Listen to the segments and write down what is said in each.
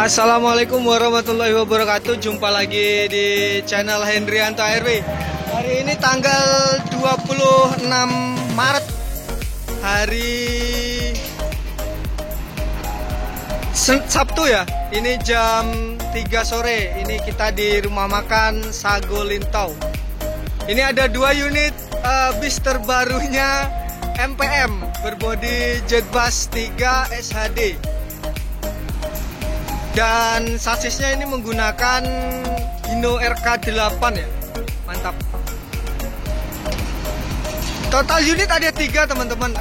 Assalamualaikum warahmatullahi wabarakatuh. Jumpa lagi di channel Hendrianto ARW. Hari ini tanggal 26 Maret, hari Sabtu ya. Ini jam 3 sore. Ini kita di rumah makan Sago Lintau. Ini ada 2 unit bis terbarunya MPM berbodi Jetbus 3 SHD. Dan sasisnya ini menggunakan Hino RK8 ya. Mantap. Total unit ada 3 teman-teman.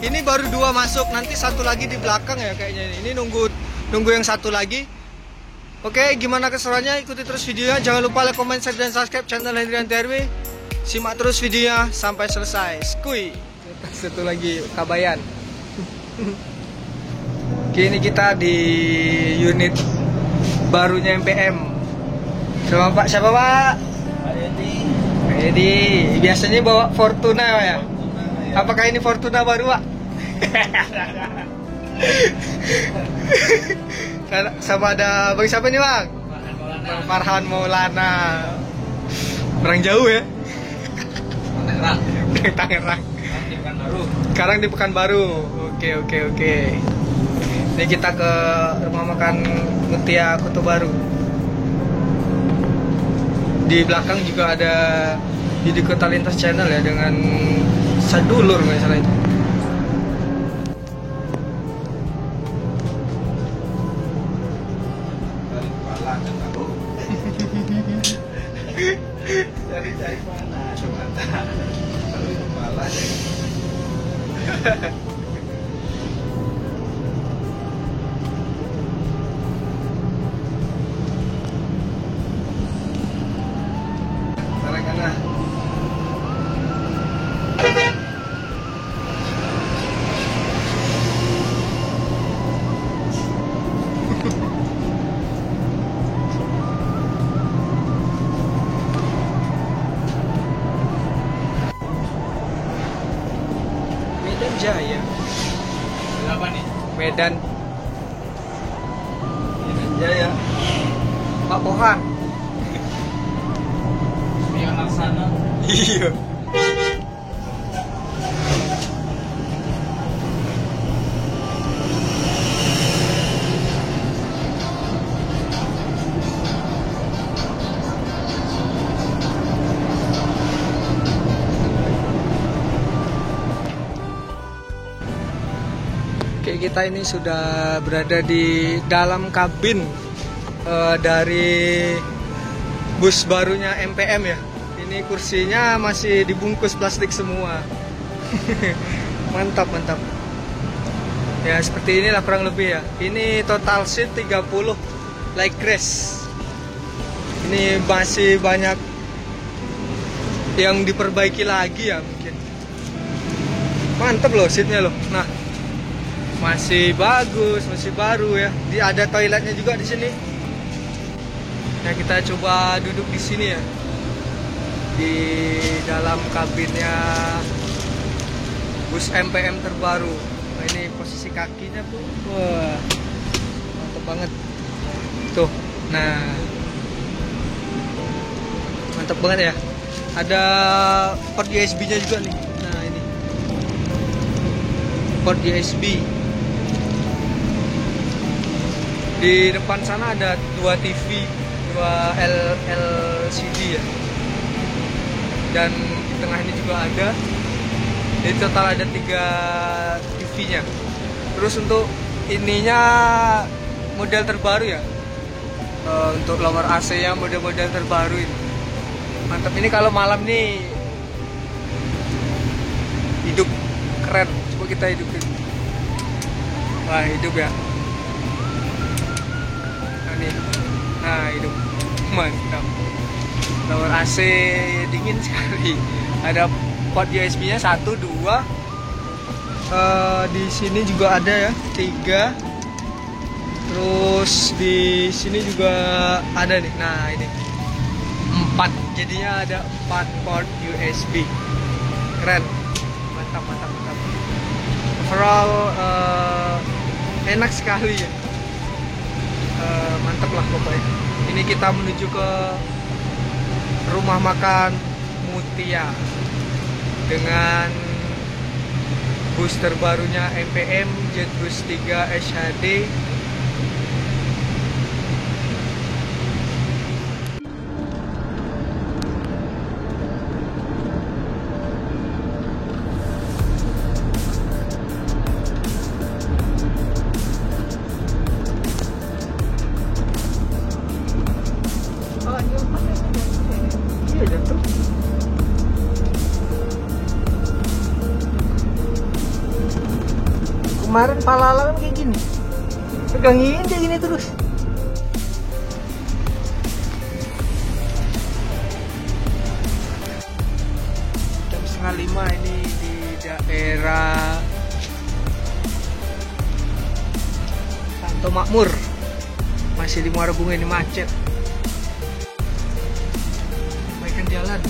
Ini baru 2 masuk, nanti satu lagi di belakang ya kayaknya. Ini nunggu yang satu lagi. Oke, gimana keseruannya? Ikuti terus videonya. Jangan lupa like, comment, share, dan subscribe channel Hendrianto ARW. Simak terus videonya sampai selesai. Skuy. Satu lagi Kabayan. Kini kita di unit barunya MPM. Sama Pak siapa Pak? Pak Edi. Biasanya bawa Fortuna ya? Apakah ini Fortuna baru Pak? Sama ada Bang siapa nih Bang? Bang Farhan Maulana. Orang jauh ya? Tangerang. Sekarang di Pekanbaru. Oke. Ini kita ke rumah makan Mutia Kota Baru. Di belakang juga ada Yudi Kota Lintas Channel ya, dengan Sadulur nggak salah itu. Cari mana? Kepala. Medan Jaya. Berapa nih? Medan Jaya. Pak Pohan. Ini anak sana. Iya. Oke, kita ini sudah berada di dalam kabin dari bus barunya MPM ya. Ini kursinya masih dibungkus plastik semua. Mantap. Ya seperti inilah kurang lebih ya. Ini total seat 30 like grace. Ini masih banyak yang diperbaiki lagi ya mungkin. Mantap loh seatnya loh. Nah, masih bagus, masih baru ya. Ada toiletnya juga di sini. Nah, kita coba duduk di sini ya. Di dalam kabinnya bus MPM terbaru. Nah, ini posisi kakinya tuh, wah, mantap banget. Tuh, nah, mantap banget ya. Ada port USB-nya juga nih. Nah, ini port USB. Di depan sana ada 2 TV, 2 LCD ya. Dan di tengah ini juga ada. Jadi total ada 3 TV-nya. Terus untuk ininya model terbaru ya. Untuk lower AC-nya model-model terbaru ini. Mantap, ini kalau malam nih hidup keren. Coba kita hidupin. Wah, hidup ya. Nah, hidup mantap. Lower AC dingin sekali. Ada port USB-nya 1, 2. Di sini juga ada ya 3. Terus di sini juga ada nih. Nah, ini 4. Jadinya ada 4 port USB. Keren. Mantap. Overall enak sekali ya. mantep lah pokoknya. Ini kita menuju ke rumah makan Mutia dengan bus terbarunya MPM Jetbus 3 SHD. Iya jatuh. Kemarin palala kan kayak gini, pegangin kayak gini terus. Jam 4:30 ini di daerah Santo Makmur, masih di Muara Bunga, ini macet. Perbaikan jalan.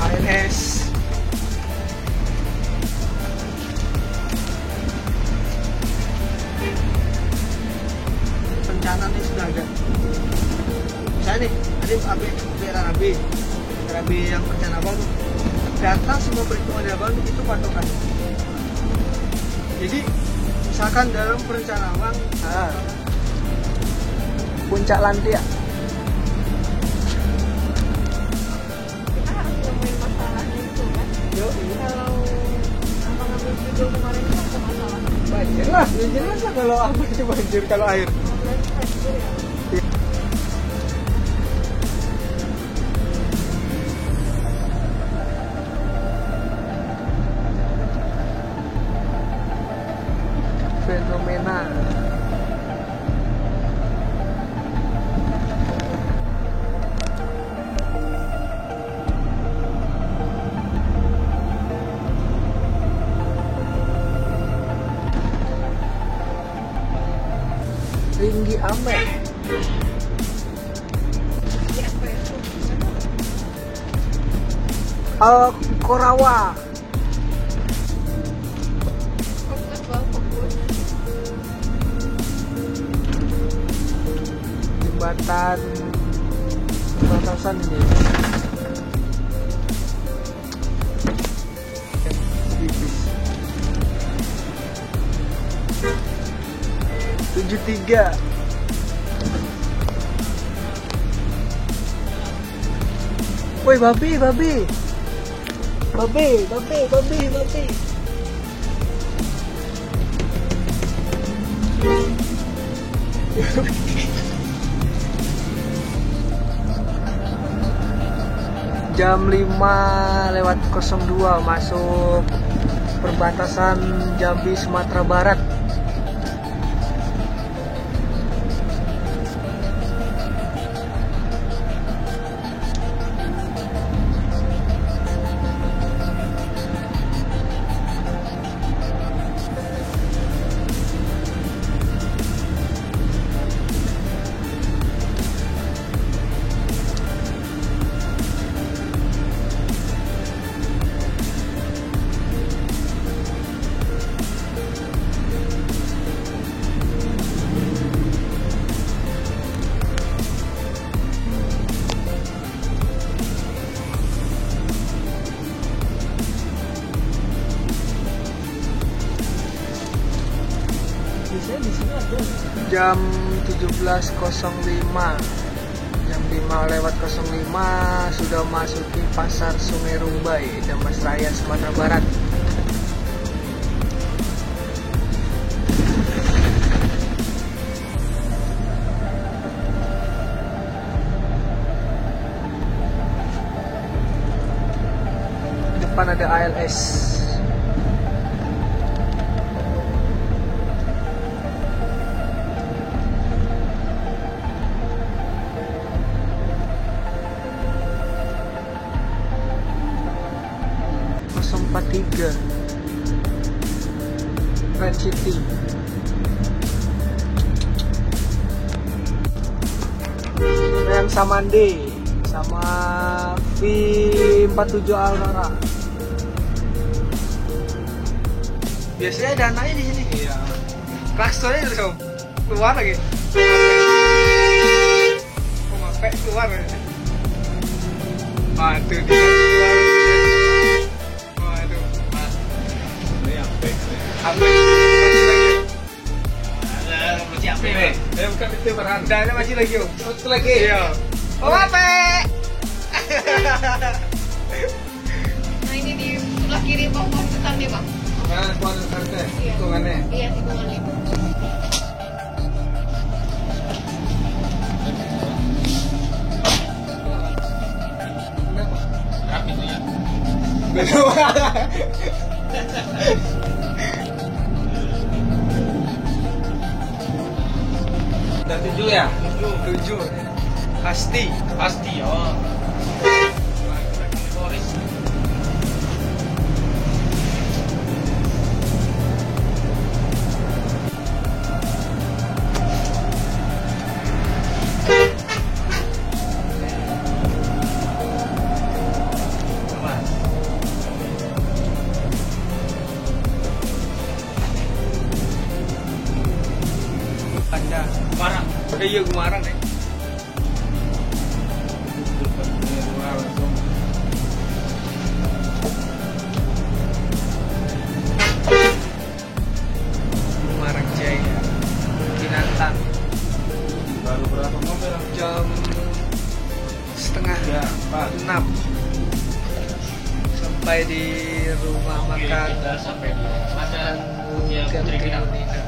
ALS. Rencananya sudah ada. Misalnya nih, ada RAB yang rencana bangun. Data semua perhitungan yang bangun itu patokan. Jadi, misalkan dalam perencanaan puncak Lantia. Kita harus nemuin masalahnya itu kan. Yo, Kalau abang ngambil video kemarin itu apa masalahnya? banjir lah, ya jelas lah kalau apa itu banjir kalau air. Berarti banjir ya. Fenomena. Tinggi Amet. Siapa itu? Korawa. Fokus bang, fokus. Jembatasan ini. Tipis. 73. Woi babi. Jam 5:02 masuk perbatasan Jambi Sumatera Barat. Jam 17:05, jam 5:05 sudah masuki pasar Sungai Rumbai, Damas Raya, Sumatera Barat. Depan ada ALS. 3 Red City. Rem Samande sama V47 Aurora. Biasanya ada anaknya di sini. Iya. Klaksonnya terus om keluar lagi. Mape keluar. Waduh dia keluar. Waduh. Ini apa? Apa masih lagi? Ada belum siap nih. Bukan itu peran. Ada masih lagi om. Satu lagi. Iya. Oh apa? Nah ini di sebelah kiri pohon besar nih bang. Kan kuat karte. Iya. Hitungannya. Iya hitungannya. Rapi tuh ya. Udah 7 ya? 7 pasti. Pasti oh. Boris. Ada. Barang. Iya Gumarang nih. Gumarang Jaya. Kinantan. Baru berapa mobil? Jam setengah Ya, 6 sampai di rumah makan Kita sampai di ada ya Putri Putri Pinang. Nina.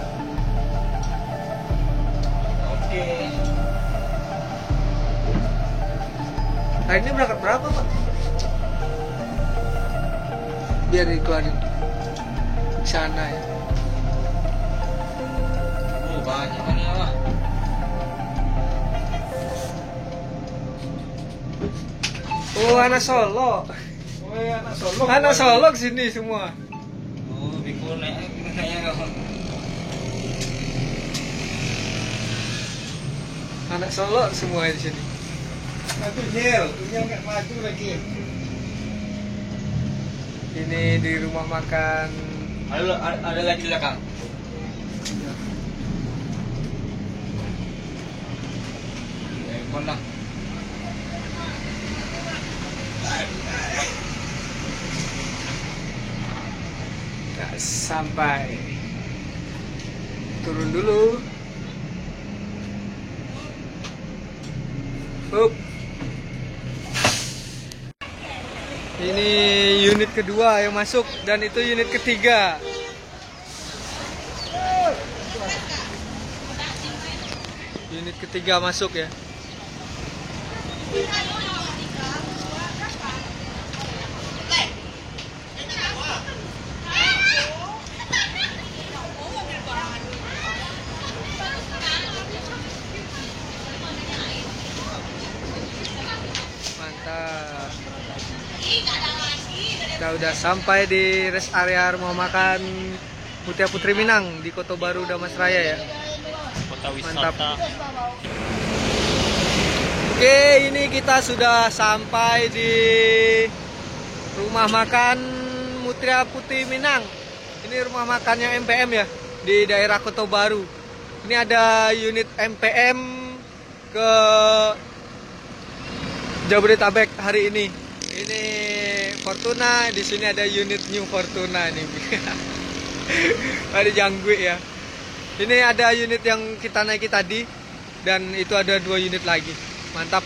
Oke. Hari ini berangkat berapa pak? Biar dikeluarin di sana ya. Banyak kan ya lah. Oh anak Solo. Oh ya anak Solo. Anak Solo kesini semua. Oh, bikul kayaknya kau. Anak Solo semua di sini. Tunyel nggak maju lagi. Ini di rumah makan. Ada lagi di belakang. Lah. Nggak sampai. Turun dulu. Up. Ini unit kedua yang masuk dan itu unit ketiga. Unit ketiga masuk ya. Mantap. Kita udah sampai di rest area rumah makan Mutia Putri Minang di Kota Baru Damasraya ya. Kota Mantap. Oke, ini kita sudah sampai di rumah makan Mutia Putri Minang. Ini rumah makannya MPM ya di daerah Kota Baru. Ini ada unit MPM ke Jabodetabek hari ini. Ini Fortuna, di sini ada unit New Fortuna nih. Ada Janggue ya. Ini ada unit yang kita naiki tadi dan itu ada 2 unit lagi. Mantap.